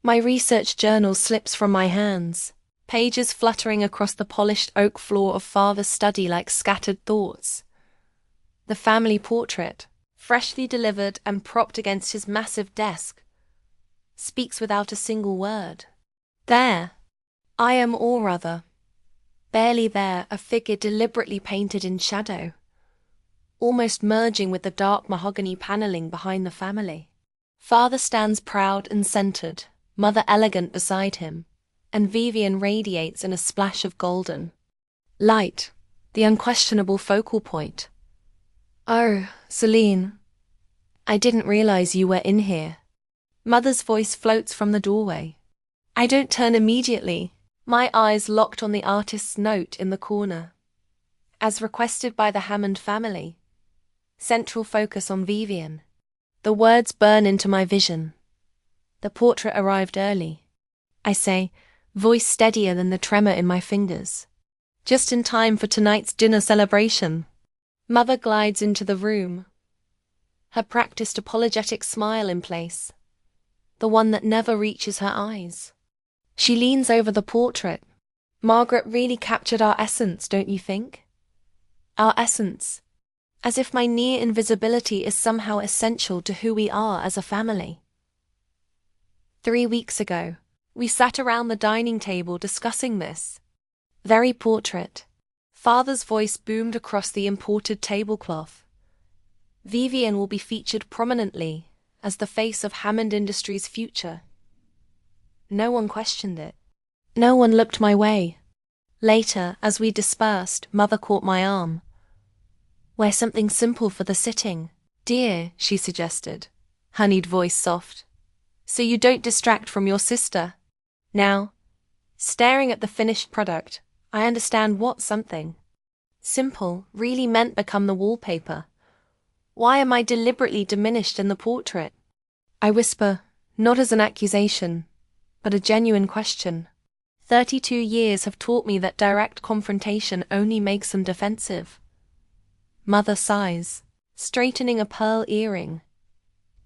My research journal slips from my hands, pages fluttering across the polished oak floor of Father's study like scattered thoughts. The family portrait, freshly delivered and propped against his massive desk, speaks without a single word. There, I am or other. Barely there, a figure deliberately painted in shadow, almost merging with the dark mahogany paneling behind the family. Father stands proud and centered, Mother elegant beside him, and Vivian radiates in a splash of golden light, the unquestionable focal point. "Oh, Celine, I didn't realize you were in here." Mother's voice floats from the doorway. I don't turn immediately, my eyes locked on the artist's note in the corner. As requested by the Hammond family. Central focus on Vivian. The words burn into my vision. The portrait arrived early. I say, voice steadier than the tremor in my fingers. Just in time for tonight's dinner celebration. Mother glides into the room, her practiced apologetic smile in place, the one that never reaches her eyes. She leans over the portrait. "Margaret really captured our essence, don't you think? Our essence. As if my near invisibility is somehow essential to who we are as a family." 3 weeks ago, we sat around the dining table discussing this very portrait. Father's voice boomed across the imported tablecloth. Vivian will be featured prominently as the face of Hammond Industries' future. No one questioned it. No one looked my way. Later, as we dispersed, Mother caught my arm. "Wear something simple for the sitting, dear," she suggested, honeyed voice soft, "so you don't distract from your sister." Now, staring at the finished product, I understand what something simple really meant become the wallpaper. Why am I deliberately diminished in the portrait? I whisper, not as an accusation, but a genuine question. 32 years have taught me that direct confrontation only makes them defensive. Mother sighs, straightening a pearl earring.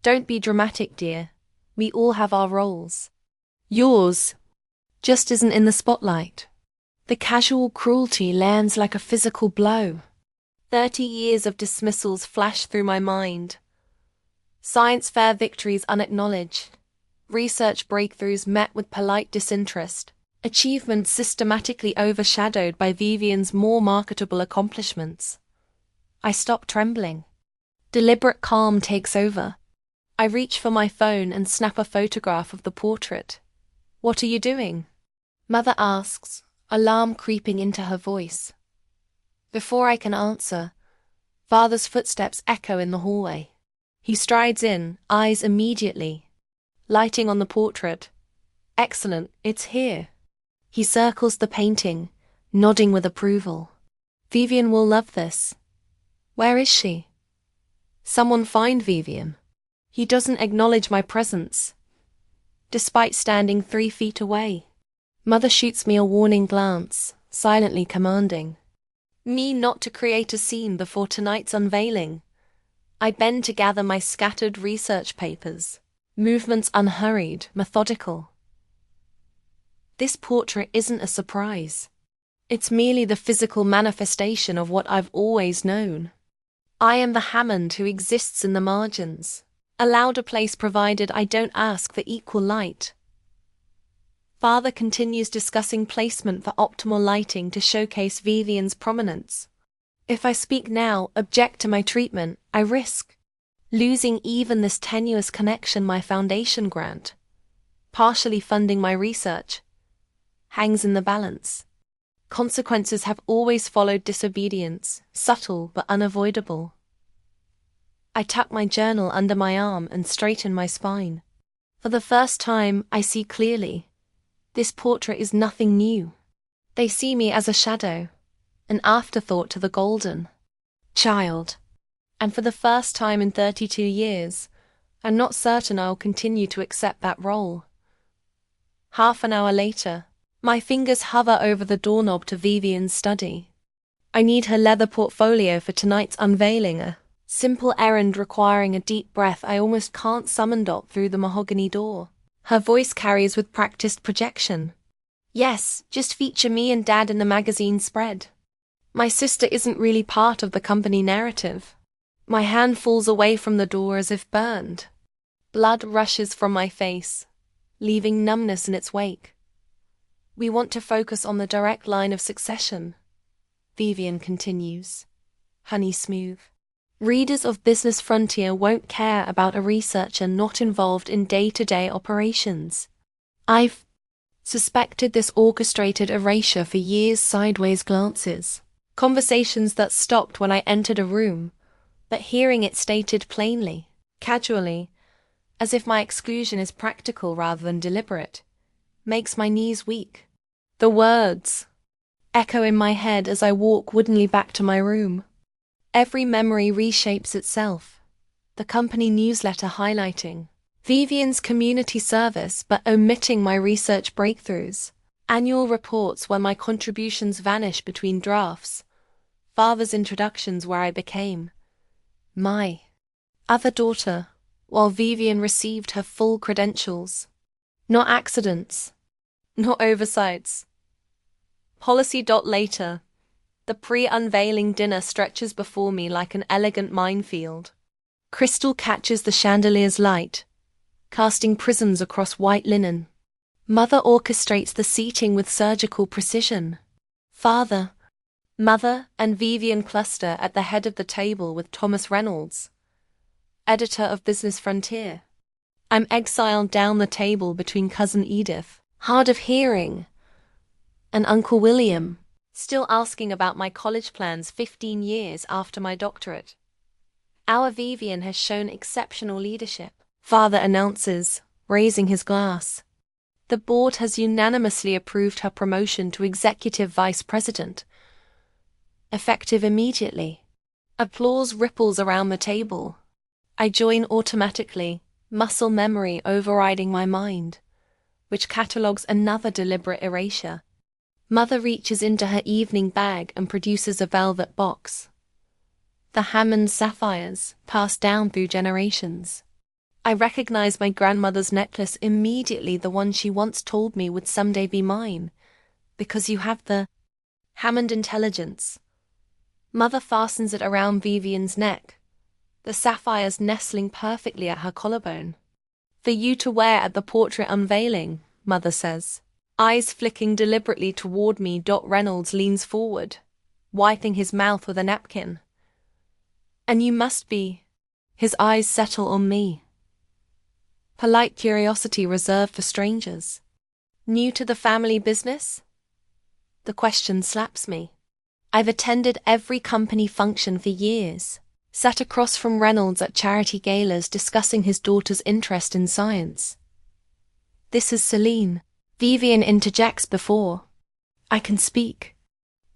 "Don't be dramatic, dear. We all have our roles. Yours just isn't in the spotlight." The casual cruelty lands like a physical blow. 30 years of dismissals flash through my mind. Science fair victories unacknowledged. Research breakthroughs met with polite disinterest. Achievements systematically overshadowed by Vivian's more marketable accomplishments. I stop trembling. Deliberate calm takes over. I reach for my phone and snap a photograph of the portrait. "What are you doing?" Mother asks, alarm creeping into her voice. Before I can answer, Father's footsteps echo in the hallway. He strides in, eyes immediately lighting on the portrait. "Excellent, it's here." He circles the painting, nodding with approval. "Vivian will love this." "Where is she?" "Someone find Vivian." He doesn't acknowledge my presence, despite standing 3 feet away. Mother shoots me a warning glance, silently commanding me not to create a scene before tonight's unveiling. I bend to gather my scattered research papers, movements unhurried, methodical. This portrait isn't a surprise. It's merely the physical manifestation of what I've always known. I am the Hammond who exists in the margins, allowed a place provided I don't ask for equal light. Father continues discussing placement for optimal lighting to showcase Vivian's prominence. If I speak now, object to my treatment, I risk losing even this tenuous connection my foundation grant, partially funding my research, hangs in the balance. Consequences have always followed disobedience, subtle but unavoidable. I tuck my journal under my arm and straighten my spine. For the first time, I see clearly. This portrait is nothing new. They see me as a shadow, an afterthought to the golden child. And for the first time in 32 years, I'm not certain I'll continue to accept that role. Half an hour later, my fingers hover over the doorknob to Vivian's study. I need her leather portfolio for tonight's unveiling, a simple errand requiring a deep breath I almost can't summon through the mahogany door. Her voice carries with practiced projection. Yes, just feature me and Dad in the magazine spread. My sister isn't really part of the company narrative. My hand falls away from the door as if burned. Blood rushes from my face, leaving numbness in its wake. We want to focus on the direct line of succession, Vivian continues, honey smooth. Readers of Business Frontier won't care about a researcher not involved in day-to-day operations. I've suspected this orchestrated erasure for years. Sideways glances. Conversations that stopped when I entered a room, but hearing it stated plainly, casually, as if my exclusion is practical rather than deliberate, makes my knees weak. The words echo in my head as I walk woodenly back to my room. Every memory reshapes itself. The company newsletter highlighting Vivian's community service but omitting my research breakthroughs. Annual reports where my contributions vanish between drafts. Father's introductions where I became my other daughter, while Vivian received her full credentials. Not accidents, not oversights. Policy. Later, the pre-unveiling dinner stretches before me like an elegant minefield. Crystal catches the chandelier's light, casting prisms across white linen. Mother orchestrates the seating with surgical precision. Father, Mother, and Vivian cluster at the head of the table with Thomas Reynolds, editor of Business Frontier. I'm exiled down the table between Cousin Edith, hard of hearing, and Uncle William, still asking about my college plans 15 years after my doctorate. Our Vivian has shown exceptional leadership, Father announces, raising his glass. The board has unanimously approved her promotion to Executive Vice President, effective immediately. Applause ripples around the table. I join automatically, muscle memory overriding my mind, which catalogues another deliberate erasure. Mother reaches into her evening bag and produces a velvet box. The Hammond sapphires, passed down through generations. I recognize my grandmother's necklace immediately, the one she once told me would someday be mine, because you have the Hammond intelligence. Mother fastens it around Vivian's neck, the sapphires nestling perfectly at her collarbone. For you to wear at the portrait unveiling, Mother says. Eyes flicking deliberately toward me. Reynolds leans forward, wiping his mouth with a napkin. And you must be. His eyes settle on me. Polite curiosity reserved for strangers. New to the family business? The question slaps me. I've attended every company function for years, sat across from Reynolds at charity galas discussing his daughter's interest in science. This is Celine. Vivian interjects before I can speak.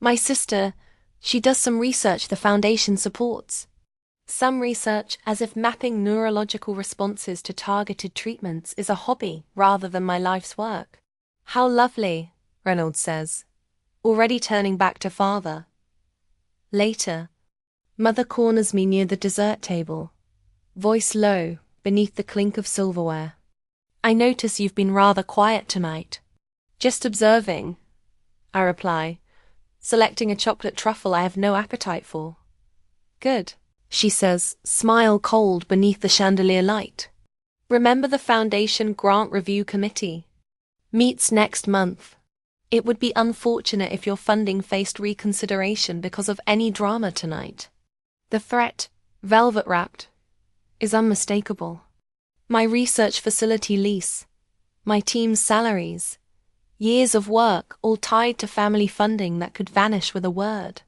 My sister, she does some research the foundation supports. Some research as if mapping neurological responses to targeted treatments is a hobby rather than my life's work. How lovely, Reynolds says, already turning back to Father. Later, Mother corners me near the dessert table, voice low, beneath the clink of silverware. I notice you've been rather quiet tonight. Just observing, I reply, selecting a chocolate truffle I have no appetite for. Good, she says, smile cold beneath the chandelier light. Remember the Foundation Grant Review Committee meets next month. It would be unfortunate if your funding faced reconsideration because of any drama tonight. The threat, velvet-wrapped, is unmistakable. My research facility lease, my team's salaries, years of work all tied to family funding that could vanish with a word.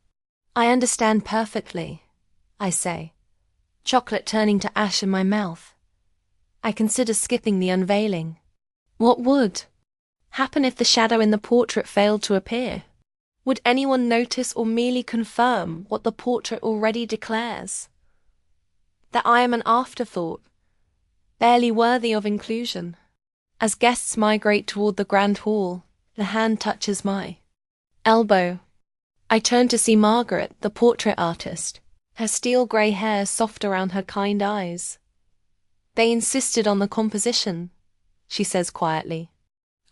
I understand perfectly, I say, chocolate turning to ash in my mouth. I consider skipping the unveiling. What would happen if the shadow in the portrait failed to appear? Would anyone notice or merely confirm what the portrait already declares? That I am an afterthought, barely worthy of inclusion. As guests migrate toward the grand hall, the hand touches my elbow. I turn to see Margaret, the portrait artist, her steel grey hair soft around her kind eyes. They insisted on the composition, she says quietly.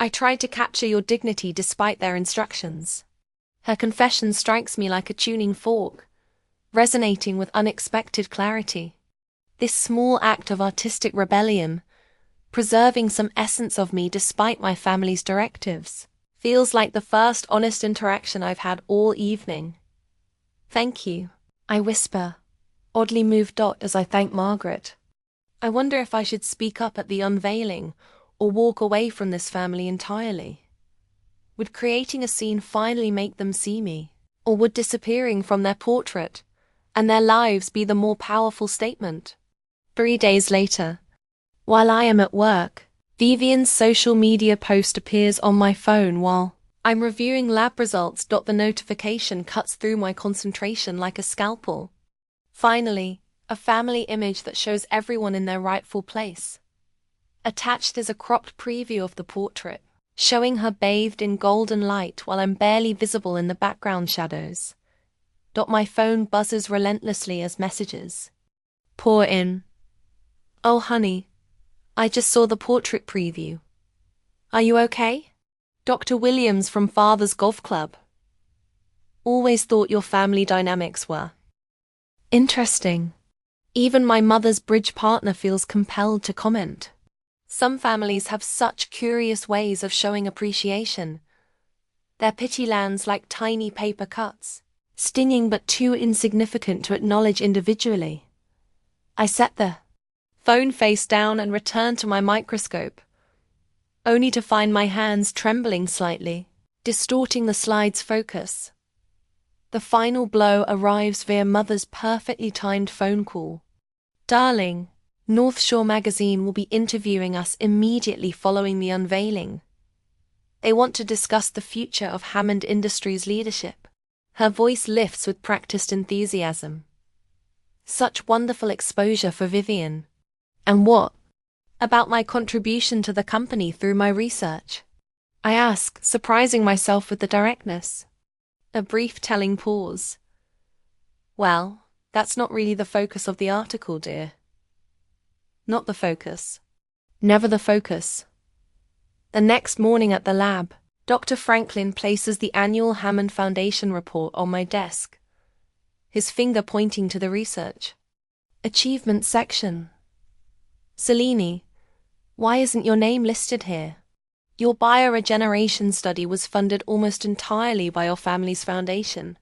I tried to capture your dignity despite their instructions. Her confession strikes me like a tuning fork, resonating with unexpected clarity. This small act of artistic rebellion, preserving some essence of me despite my family's directives, feels like the first honest interaction I've had all evening. Thank you, I whisper, oddly moved as I thank Margaret. I wonder if I should speak up at the unveiling or walk away from this family entirely. Would creating a scene finally make them see me? Or would disappearing from their portrait and their lives be the more powerful statement? 3 days later, while I am at work, Vivian's social media post appears on my phone while I'm reviewing lab results. The notification cuts through my concentration like a scalpel. Finally, a family image that shows everyone in their rightful place. Attached is a cropped preview of the portrait, showing her bathed in golden light while I'm barely visible in the background shadows. My phone buzzes relentlessly as messages pour in. Oh honey, I just saw the portrait preview. Are you okay? Dr. Williams from Father's Golf Club. Always thought your family dynamics were interesting. Even my mother's bridge partner feels compelled to comment. Some families have such curious ways of showing appreciation. Their pity lands like tiny paper cuts, stinging but too insignificant to acknowledge individually. I set the phone face down and return to my microscope, only to find my hands trembling slightly, distorting the slide's focus. The final blow arrives via Mother's perfectly timed phone call. Darling, North Shore magazine will be interviewing us immediately following the unveiling. They want to discuss the future of Hammond Industries leadership. Her voice lifts with practiced enthusiasm. Such wonderful exposure for Vivian. And what about my contribution to the company through my research? I ask, surprising myself with the directness. A brief telling pause. Well, that's not really the focus of the article, dear. Not the focus. Never the focus. The next morning at the lab, Dr. Franklin places the annual Hammond Foundation report on my desk, his finger pointing to the research. Achievement section. Selene, why isn't your name listed here? Your bioregeneration study was funded almost entirely by your family's foundation.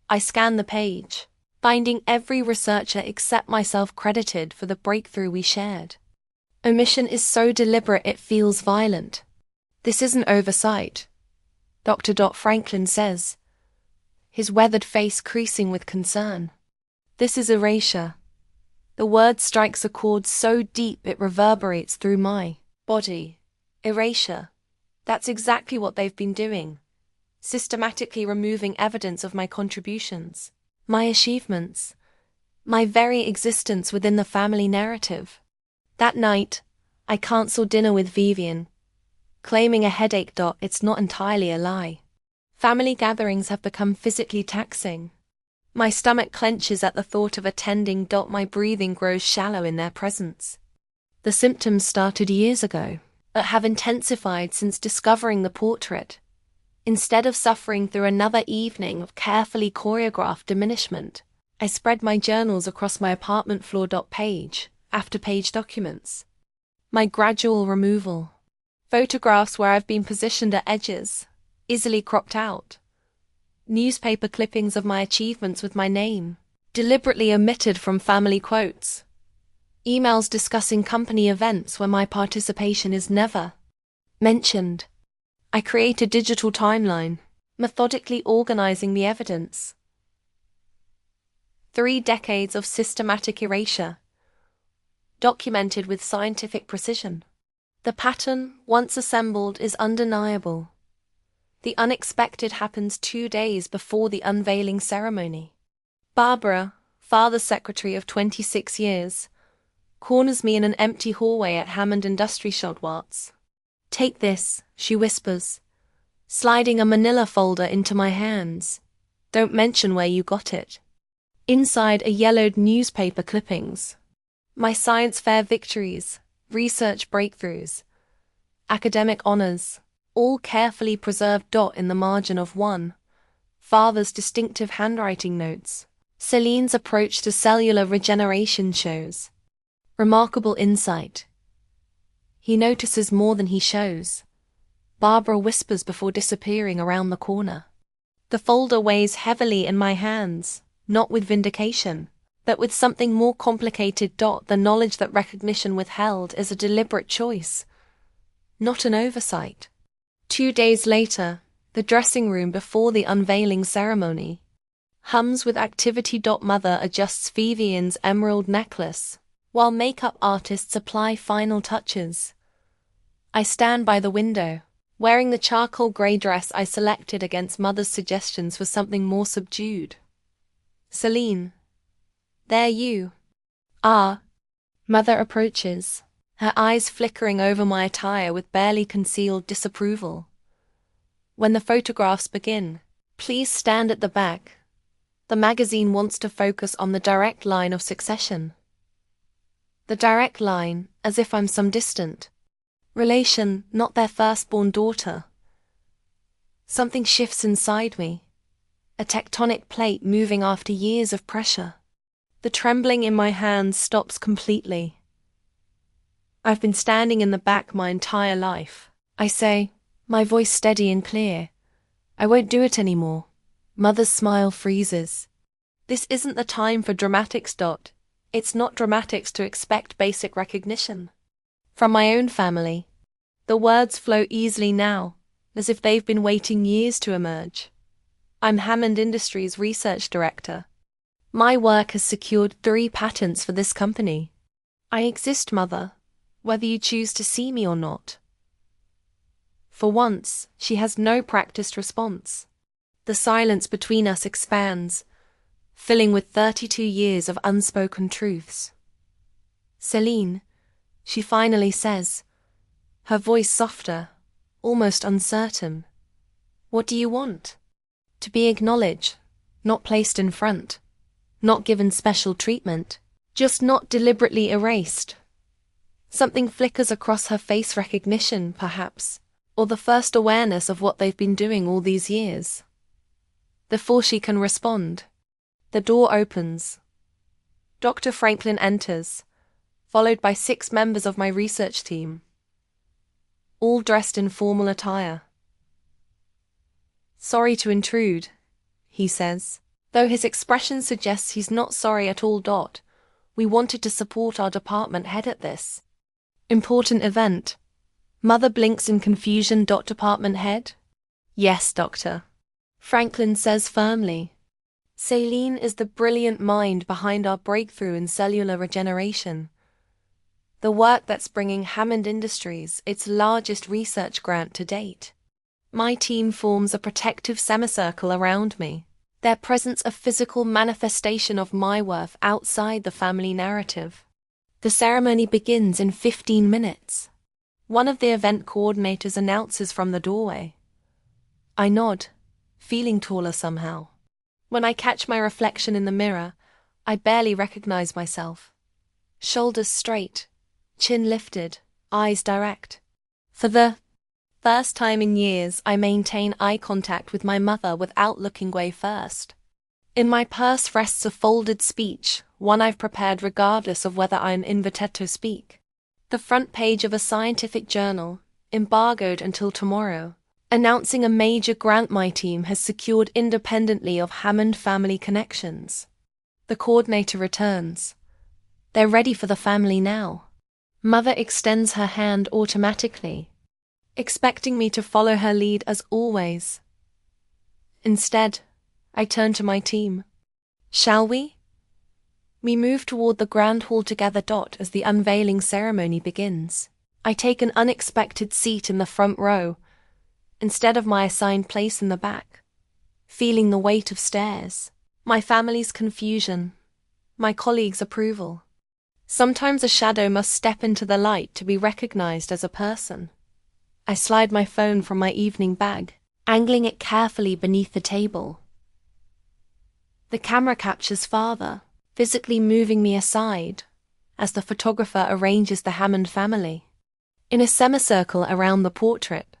I scan the page, finding every researcher except myself credited for the breakthrough we shared. Omission is so deliberate it feels violent. This isn't oversight, Dr. Franklin says, his weathered face creasing with concern. This is erasure. The word strikes a chord so deep it reverberates through my body. Erasure. That's exactly what they've been doing. Systematically removing evidence of my contributions, my achievements, my very existence within the family narrative. That night, I cancelled dinner with Vivian, claiming a headache. It's not entirely a lie. Family gatherings have become physically taxing. My stomach clenches at the thought of attending. My breathing grows shallow in their presence. The symptoms started years ago, but have intensified since discovering the portrait. Instead of suffering through another evening of carefully choreographed diminishment, I spread my journals across my apartment floor. Page after page documents my gradual removal. Photographs where I've been positioned at edges, easily cropped out. Newspaper clippings of my achievements with my name, deliberately omitted from family quotes. Emails discussing company events where my participation is never mentioned. I create a digital timeline, methodically organizing the evidence. 3 decades of systematic erasure, documented with scientific precision. The pattern, once assembled, is undeniable. The unexpected happens 2 days before the unveiling ceremony. Barbara, father's secretary of 26 years, corners me in an empty hallway at Hammond Industries Shotwats. Take this, she whispers, sliding a manila folder into my hands. Don't mention where you got it. Inside are yellowed newspaper clippings. My science fair victories, research breakthroughs, academic honors, all carefully preserved. In the margin of one, father's distinctive handwriting notes. Celine's approach to cellular regeneration shows remarkable insight. He notices more than he shows. Barbara whispers before disappearing around the corner. The folder weighs heavily in my hands, not with vindication, but with something more complicated. The knowledge that recognition withheld is a deliberate choice, not an oversight. 2 days later, the dressing room before the unveiling ceremony hums with activity. Mother adjusts Vivian's emerald necklace, while makeup artists apply final touches. I stand by the window, wearing the charcoal grey dress I selected against Mother's suggestions for something more subdued. Celine, there you are. Mother approaches, her eyes flickering over my attire with barely concealed disapproval. When the photographs begin, please stand at the back. The magazine wants to focus on the direct line of succession. The direct line, as if I'm some distant relation, not their firstborn daughter. Something shifts inside me, a tectonic plate moving after years of pressure. The trembling in my hands stops completely. I've been standing in the back my entire life. I say, my voice steady and clear. I won't do it anymore. Mother's smile freezes. This isn't the time for dramatics. It's not dramatics to expect basic recognition. From my own family, the words flow easily now, as if they've been waiting years to emerge. I'm Hammond Industries Research Director. My work has secured 3 patents for this company. I exist, Mother, whether you choose to see me or not. For once, she has no practiced response. The silence between us expands, filling with 32 years of unspoken truths. Celine, she finally says, her voice softer, almost uncertain. What do you want? To be acknowledged, not placed in front, not given special treatment, just not deliberately erased. Something flickers across her face, recognition, perhaps, or the first awareness of what they've been doing all these years. Before she can respond, the door opens. Dr. Franklin enters, followed by 6 members of my research team, all dressed in formal attire. Sorry to intrude, he says, though his expression suggests he's not sorry at all. We wanted to support our department head at this important event. Mother blinks in confusion. Department head? Yes, doctor. Franklin says firmly. Celine is the brilliant mind behind our breakthrough in cellular regeneration. The work that's bringing Hammond Industries its largest research grant to date. My team forms a protective semicircle around me, their presence a physical manifestation of my worth outside the family narrative. The ceremony begins in 15 minutes. One of the event coordinators announces from the doorway. I nod, feeling taller somehow. When I catch my reflection in the mirror, I barely recognize myself. Shoulders straight, chin lifted, eyes direct. For the first time in years, I maintain eye contact with my mother without looking away first. In my purse rests a folded speech, one I've prepared regardless of whether I'm invited to speak. The front page of a scientific journal, embargoed until tomorrow, announcing a major grant my team has secured independently of Hammond family connections. The coordinator returns. They're ready for the family now. Mother extends her hand automatically, expecting me to follow her lead as always. Instead, I turn to my team. Shall we? We move toward the grand hall together. As the unveiling ceremony begins, I take an unexpected seat in the front row, instead of my assigned place in the back, feeling the weight of stares, my family's confusion, my colleagues' approval. Sometimes a shadow must step into the light to be recognized as a person. I slide my phone from my evening bag, angling it carefully beneath the table. The camera captures father, physically moving me aside, as the photographer arranges the Hammond family. in a semicircle around the portrait.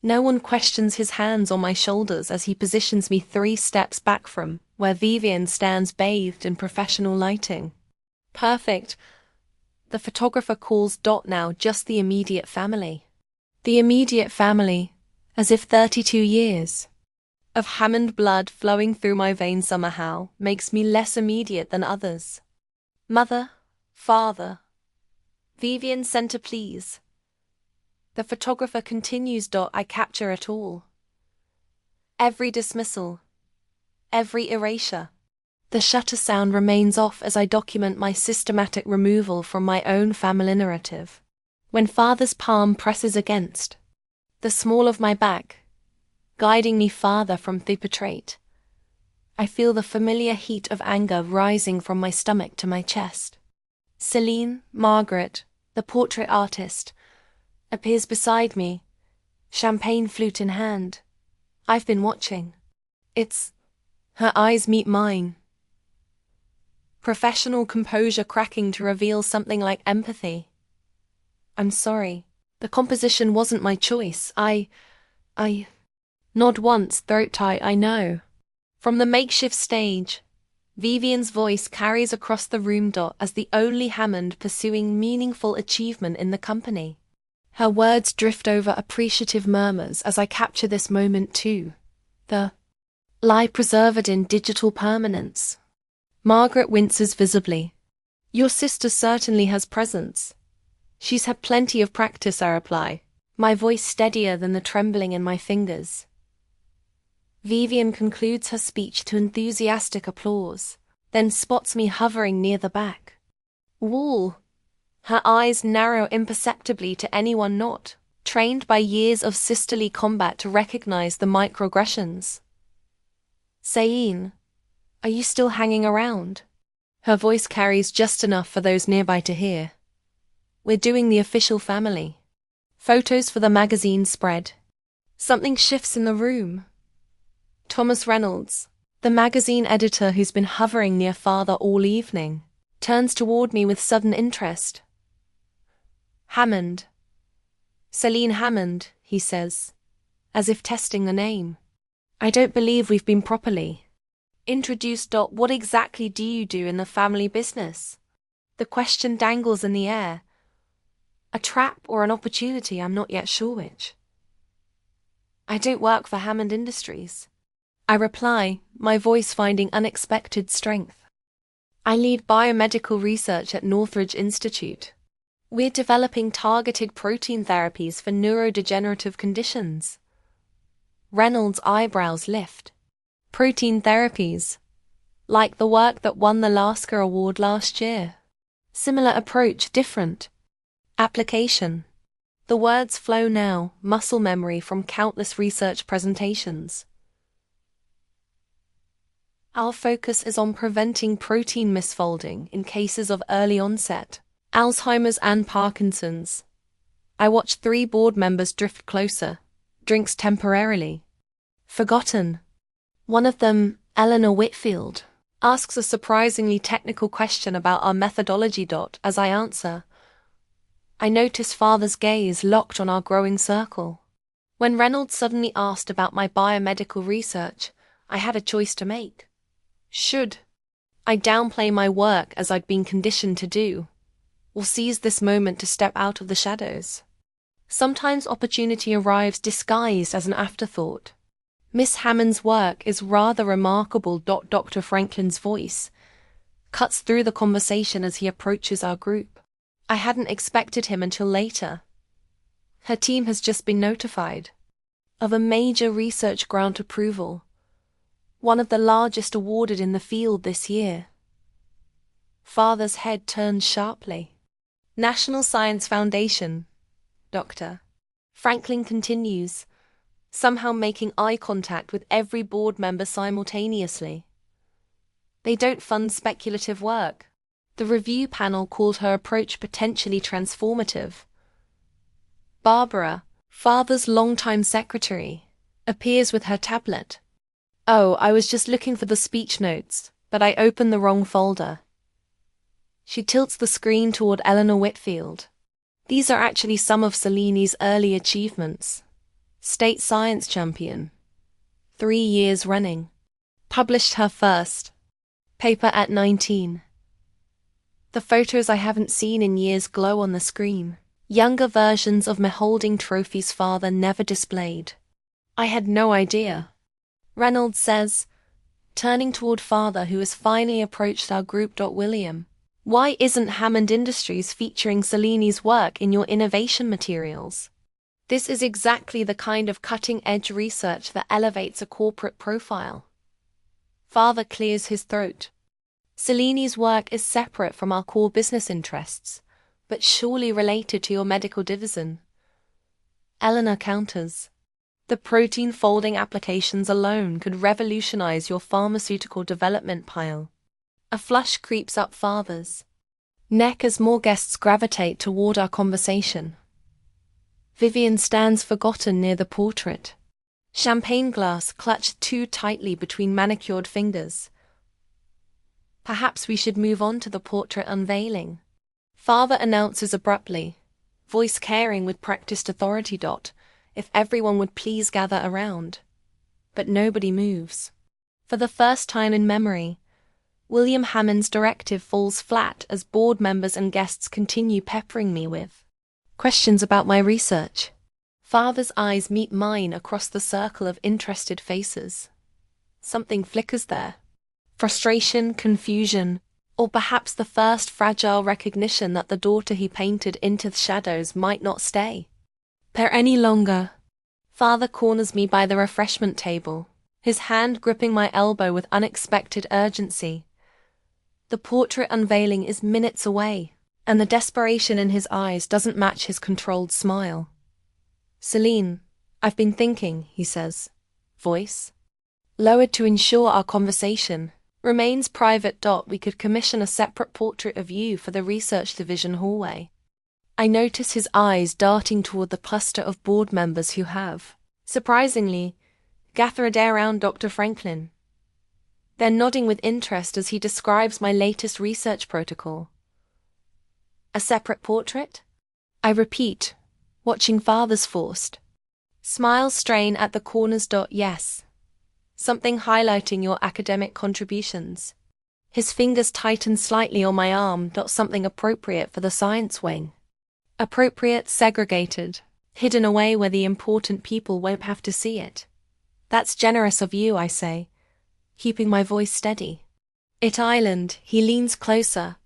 No one questions his hands on my shoulders as he positions me 3 steps back from where Vivian stands bathed in professional lighting. Perfect. The photographer calls Dot now just the immediate family. The immediate family, as if 32 years of Hammond blood flowing through my veins somehow makes me less immediate than others. Mother, father, Vivian center please. The photographer continues. I capture it all. Every dismissal, every erasure. The shutter sound remains off as I document my systematic removal from my own family narrative. When father's palm presses against the small of my back, guiding me farther from the portrait, I feel the familiar heat of anger rising from my stomach to my chest. Celine, Margaret, the portrait artist, appears beside me, champagne flute in hand. I've been watching. Her eyes meet mine. Professional composure cracking to reveal something like empathy. I'm sorry. The composition wasn't my choice. I nod once, throat tight, I know. From the makeshift stage, Vivian's voice carries across the room. As the only Hammond pursuing meaningful achievement in the company. Her words drift over appreciative murmurs as I capture this moment too. The lie preserved in digital permanence. Margaret winces visibly. Your sister certainly has presence. She's had plenty of practice, I reply, my voice steadier than the trembling in my fingers. Vivian concludes her speech to enthusiastic applause, then spots me hovering near the back wall. Her eyes narrow imperceptibly to anyone not trained by years of sisterly combat to recognize the microaggressions. Sayin, are you still hanging around? Her voice carries just enough for those nearby to hear. We're doing the official family. Photos for the magazine spread. Something shifts in the room. Thomas Reynolds, the magazine editor who's been hovering near father all evening, turns toward me with sudden interest. Hammond. Celine Hammond, he says, as if testing the name. I don't believe we've been properly introduced. What exactly do you do in the family business? The question dangles in the air. A trap or an opportunity, I'm not yet sure which. I don't work for Hammond Industries, I reply, my voice finding unexpected strength. I lead biomedical research at Northridge Institute. We're developing targeted protein therapies for neurodegenerative conditions. Reynolds' eyebrows lift. Protein therapies, like the work that won the Lasker Award last year. Similar approach, different application. The words flow now, muscle memory from countless research presentations. Our focus is on preventing protein misfolding in cases of early onset, Alzheimer's and Parkinson's. I watch 3 board members drift closer, drinks temporarily forgotten. One of them, Eleanor Whitfield, asks a surprisingly technical question about our methodology. As I answer, I notice father's gaze locked on our growing circle. When Reynolds suddenly asked about my biomedical research, I had a choice to make. Should I downplay my work as I'd been conditioned to do, or seize this moment to step out of the shadows? Sometimes opportunity arrives disguised as an afterthought. Miss Hammond's work is rather remarkable. Dr. Franklin's voice cuts through the conversation as he approaches our group. I hadn't expected him until later. Her team has just been notified of a major research grant approval, one of the largest awarded in the field this year. Father's head turns sharply. National Science Foundation, Dr. Franklin continues, somehow making eye contact with every board member simultaneously. They don't fund speculative work. The review panel called her approach potentially transformative. Barbara, father's longtime secretary, appears with her tablet. Oh, I was just looking for the speech notes, but I opened the wrong folder. She tilts the screen toward Eleanor Whitfield. These are actually some of Cellini's early achievements. State science champion. 3 years running. Published her first paper at 19. The photos I haven't seen in years glow on the screen. Younger versions of me holding trophies father never displayed. I had no idea. Reynolds says, turning toward father who has finally approached our group. William, why isn't Hammond Industries featuring Cellini's work in your innovation materials? This is exactly the kind of cutting-edge research that elevates a corporate profile. Father clears his throat. Cellini's work is separate from our core business interests, but surely related to your medical division. Eleanor counters. The protein folding applications alone could revolutionize your pharmaceutical development pile. A flush creeps up father's neck as more guests gravitate toward our conversation. Vivian stands forgotten near the portrait. Champagne glass clutched too tightly between manicured fingers. Perhaps we should move on to the portrait unveiling. Father announces abruptly, voice carrying with practiced authority. If everyone would please gather around. But nobody moves. For the first time in memory, William Hammond's directive falls flat as board members and guests continue peppering me with questions about my research. Father's eyes meet mine across the circle of interested faces. Something flickers there. Frustration, confusion, or perhaps the first fragile recognition that the daughter he painted into the shadows might not stay there any longer. Father corners me by the refreshment table, his hand gripping my elbow with unexpected urgency. The portrait unveiling is minutes away, and the desperation in his eyes doesn't match his controlled smile. Celine, I've been thinking, he says, voice lowered to ensure our conversation remains private. We could commission a separate portrait of you for the research division hallway. I notice his eyes darting toward the cluster of board members who have, surprisingly, gathered around Dr. Franklin. They're nodding with interest as he describes my latest research protocol. A separate portrait? I repeat, watching father's forced smiles strain at the corners. Yes. Something highlighting your academic contributions. His fingers tighten slightly on my arm. Something appropriate for the science wing. Appropriate, segregated, hidden away where the important people won't have to see it. That's generous of you, I say, keeping my voice steady. It Island, he leans closer,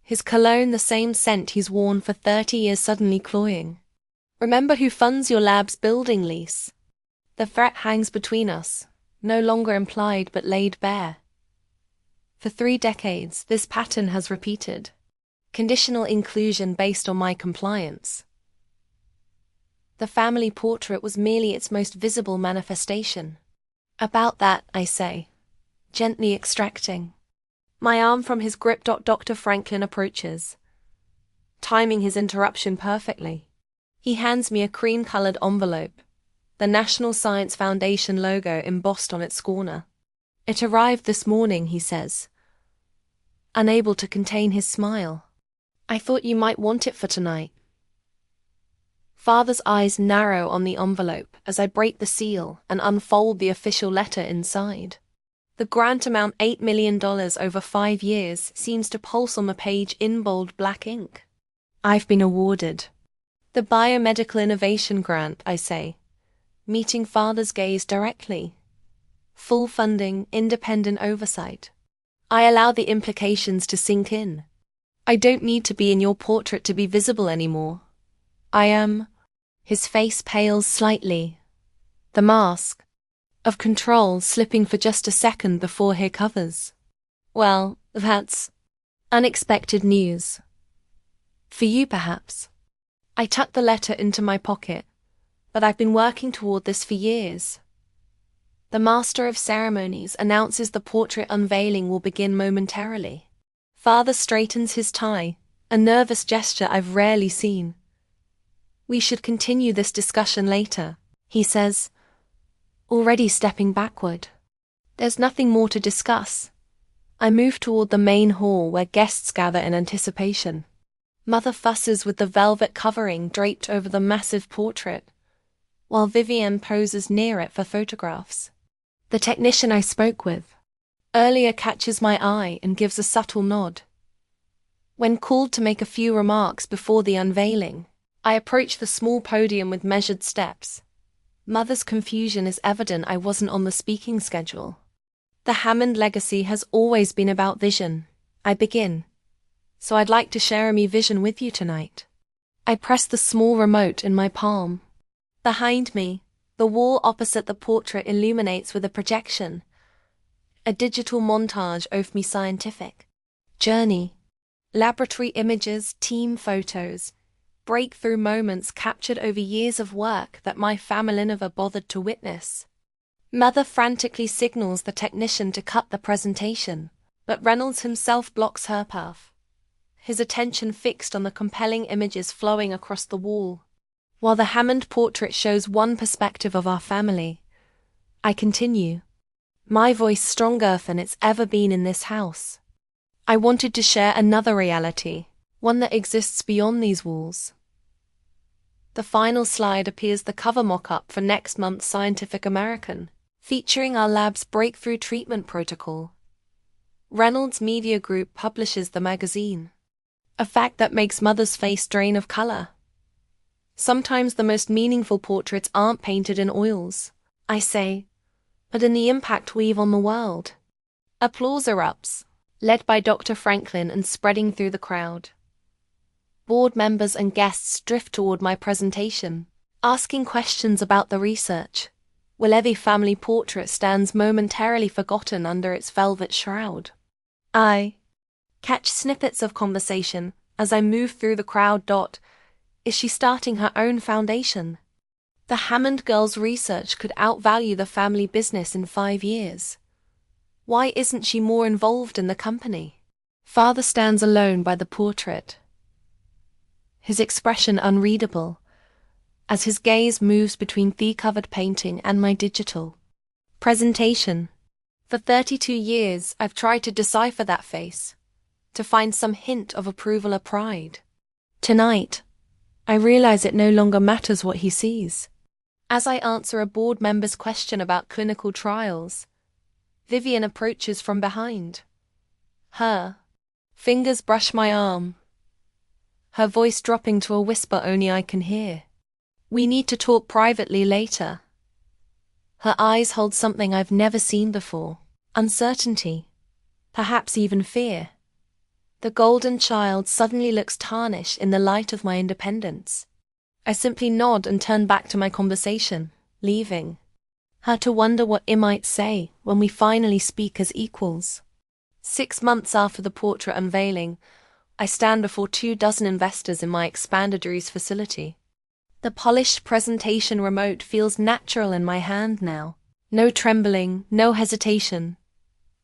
his cologne the same scent he's worn for 30 years suddenly cloying. Remember who funds your lab's building lease? The threat hangs between us, no longer implied but laid bare. For 3 decades, this pattern has repeated. Conditional inclusion based on my compliance. The family portrait was merely its most visible manifestation. About that, I say, gently extracting my arm from his grip. Dr. Franklin approaches, timing his interruption perfectly. He hands me a cream-colored envelope, the National Science Foundation logo embossed on its corner. It arrived this morning, he says, unable to contain his smile. I thought you might want it for tonight. Father's eyes narrow on the envelope as I break the seal and unfold the official letter inside. The grant amount $8 million over 5 years seems to pulse on the page in bold black ink. I've been awarded the Biomedical Innovation Grant, I say, meeting father's gaze directly. Full funding, independent oversight. I allow the implications to sink in. I don't need to be in your portrait to be visible anymore. I am. His face pales slightly. The mask of control slipping for just a second before he covers. Well, that's unexpected news. For you, perhaps. I tuck the letter into my pocket, but I've been working toward this for years. The master of ceremonies announces the portrait unveiling will begin momentarily. Father straightens his tie, a nervous gesture I've rarely seen. We should continue this discussion later, he says, already stepping backward. There's nothing more to discuss. I move toward the main hall where guests gather in anticipation. Mother fusses with the velvet covering draped over the massive portrait, while Vivienne poses near it for photographs. The technician I spoke with earlier catches my eye and gives a subtle nod. When called to make a few remarks before the unveiling, I approach the small podium with measured steps. Mother's confusion is evident. I wasn't on the speaking schedule. The Hammond legacy has always been about vision. I begin. So I'd like to share my vision with you tonight. I press the small remote in my palm. Behind me, the wall opposite the portrait illuminates with a projection. A digital montage of me scientific journey. Laboratory images, team photos, breakthrough moments captured over years of work that my family never bothered to witness. Mother frantically signals the technician to cut the presentation, but Reynolds himself blocks her path, his attention fixed on the compelling images flowing across the wall. While the Hammond portrait shows one perspective of our family, I continue, my voice stronger than it's ever been in this house. I wanted to share another reality, one that exists beyond these walls. The final slide appears the cover mock-up for next month's Scientific American, featuring our lab's breakthrough treatment protocol. Reynolds Media Group publishes the magazine, a fact that makes Mother's face drain of color. Sometimes the most meaningful portraits aren't painted in oils, I say, but in the impact we leave on the world. Applause erupts, led by Dr. Franklin and spreading through the crowd. Board members and guests drift toward my presentation, asking questions about the research, while every family portrait stands momentarily forgotten under its velvet shroud. I catch snippets of conversation as I move through the crowd. Is she starting her own foundation? The Hammond girl's research could outvalue the family business in 5 years. Why isn't she more involved in the company? Father stands alone by the portrait, his expression unreadable, as his gaze moves between the covered painting and my digital presentation. For 32 years, I've tried to decipher that face, to find some hint of approval or pride. Tonight, I realize it no longer matters what he sees. As I answer a board member's question about clinical trials, Vivienne approaches from behind. Her fingers brush my arm, her voice dropping to a whisper only I can hear. We need to talk privately later. Her eyes hold something I've never seen before, uncertainty, perhaps even fear. The golden child suddenly looks tarnished in the light of my independence. I simply nod and turn back to my conversation, leaving her to wonder what I might say when we finally speak as equals. 6 months after the portrait unveiling, I stand before 24 investors in my expanded facility. The polished presentation remote feels natural in my hand now. No trembling, no hesitation.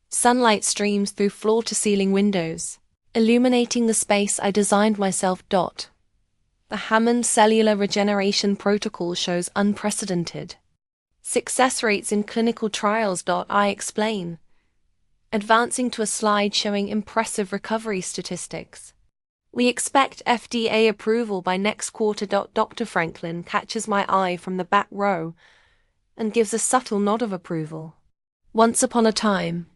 Sunlight streams through floor-to-ceiling windows, illuminating the space I designed myself. The Hammond cellular regeneration protocol shows unprecedented success rates in clinical trials. I explain, advancing to a slide showing impressive recovery statistics. We expect FDA approval by next quarter. Dr. Franklin catches my eye from the back row and gives a subtle nod of approval. Once upon a time,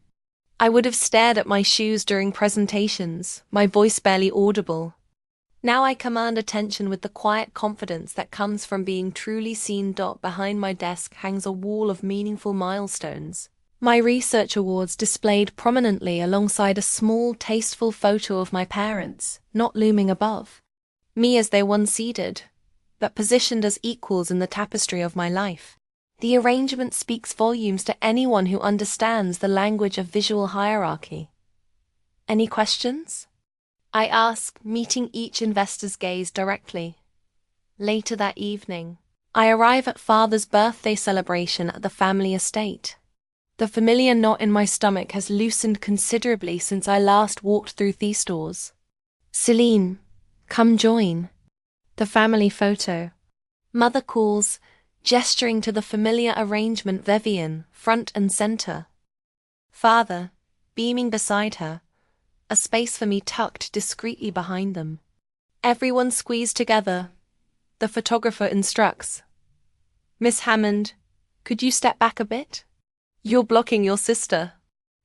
I would have stared at my shoes during presentations, my voice barely audible. Now I command attention with the quiet confidence that comes from being truly seen. Behind my desk hangs a wall of meaningful milestones. My research awards displayed prominently alongside a small, tasteful photo of my parents, not looming above me as they once seated, but positioned as equals in the tapestry of my life. The arrangement speaks volumes to anyone who understands the language of visual hierarchy. Any questions? I ask, meeting each investor's gaze directly. Later that evening, I arrive at Father's birthday celebration at the family estate. The familiar knot in my stomach has loosened considerably since I last walked through the stores. Celine, come join. The family photo. Mother calls, gesturing to the familiar arrangement. Vivienne, front and center. Father, beaming beside her, a space for me tucked discreetly behind them. Everyone squeezed together. The photographer instructs. Miss Hammond, could you step back a bit? You're blocking your sister.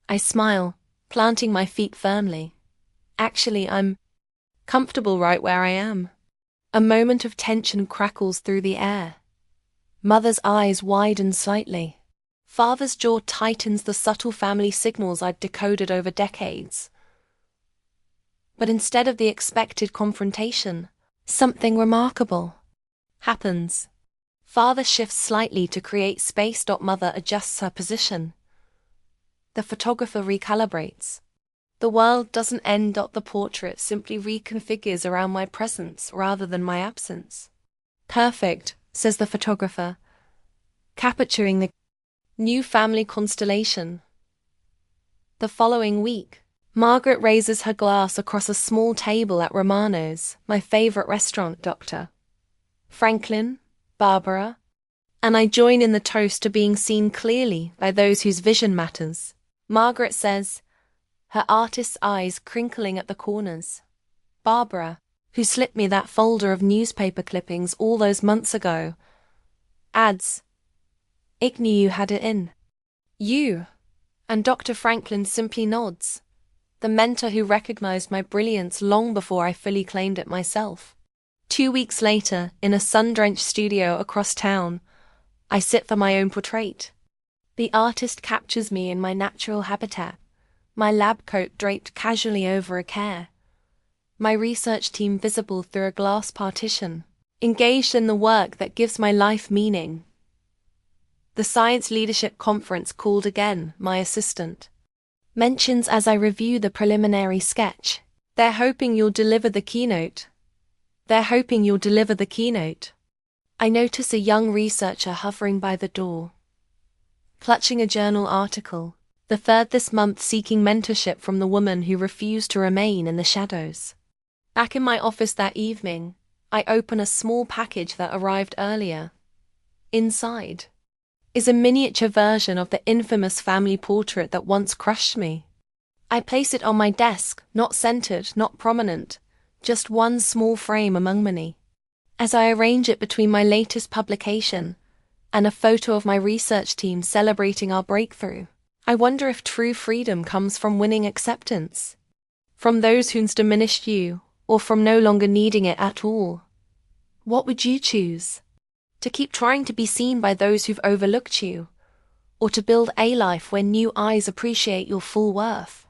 I smile, planting my feet firmly. Actually, I'm comfortable right where I am. A moment of tension crackles through the air. Mother's eyes widen slightly. Father's jaw tightens, the subtle family signals I'd decoded over decades. But instead of the expected confrontation, something remarkable happens. Father shifts slightly to create space. Mother adjusts her position. The photographer recalibrates. The world doesn't end. The portrait simply reconfigures around my presence rather than my absence. Perfect, says the photographer, capturing the new family constellation. The following week, Margaret raises her glass across a small table at Romano's, my favorite restaurant. Dr. Franklin, Barbara, and I join in the toast to being seen clearly by those whose vision matters. Margaret says, her artist's eyes crinkling at the corners. Barbara, who slipped me that folder of newspaper clippings all those months ago, adds, "Ik knew you had it in you." And Dr. Franklin simply nods, the mentor who recognized my brilliance long before I fully claimed it myself. 2 weeks later, in a sun-drenched studio across town, I sit for my own portrait. The artist captures me in my natural habitat, my lab coat draped casually over a chair, my research team visible through a glass partition, engaged in the work that gives my life meaning. The Science Leadership Conference called again, my assistant mentions as I review the preliminary sketch, "They're hoping you'll deliver the keynote. They're hoping you'll deliver the keynote." I notice a young researcher hovering by the door, clutching a journal article, the third this month, seeking mentorship from the woman who refused to remain in the shadows. Back in my office that evening, I open a small package that arrived earlier. Inside is a miniature version of the infamous family portrait that once crushed me. I place it on my desk, not centered, not prominent, just one small frame among many. As I arrange it between my latest publication and a photo of my research team celebrating our breakthrough, I wonder if true freedom comes from winning acceptance, from those who's diminished you, or from no longer needing it at all. What would you choose? To keep trying to be seen by those who've overlooked you, or to build a life where new eyes appreciate your full worth?